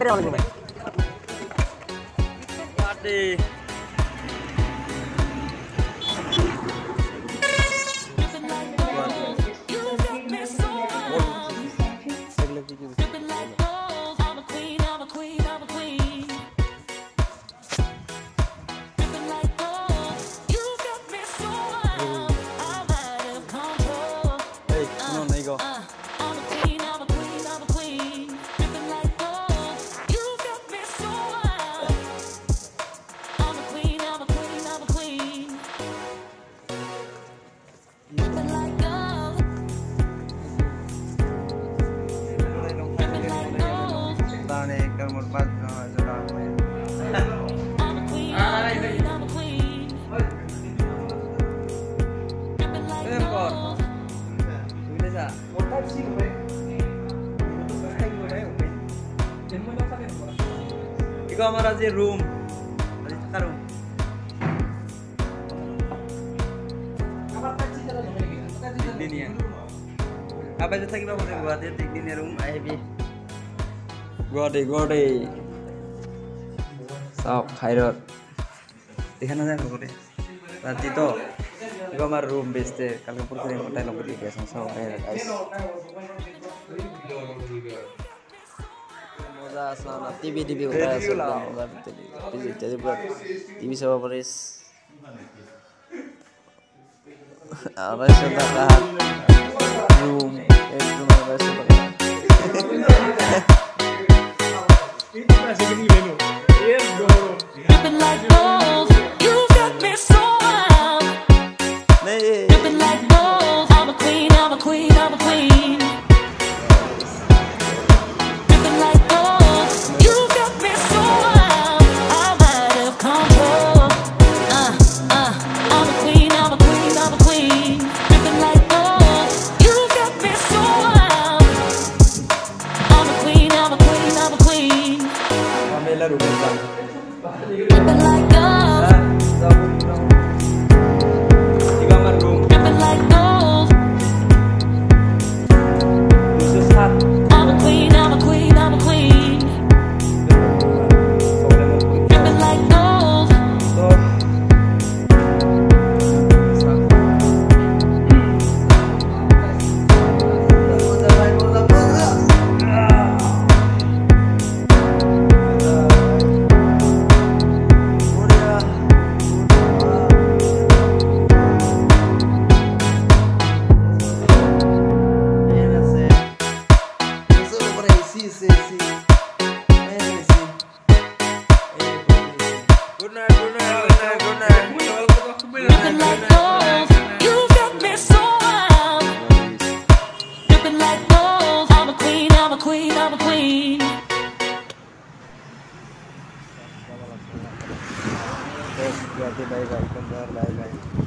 Guwahati. Ikaw hamaरा जे room room apa aja kita mau buat ya di room IB Guwahati saok khairot दिखाना जाए लोगों ने राती तो ikaw hamaरा room बेचते कल का पूरा दिन होटल लोग लेके ऐसा साok khairot guys मजा आसना टीवी उड़ा मजा jadi buat TV sama Paris apa sudah tahan room itu apa sudah itu masih gini dulu yes go like gold you got me so wild dripping like gold I'm a queen dripping like gold you got me so wild I'm out of control I'm a queen dripping like gold you got me so wild I'm a queen dripping like gold dripping like gold I'm a queen dripping like gold Good night. Dripping like gold, you got me so wild. Dripping like gold, I'm a queen. Guwahati bye bye.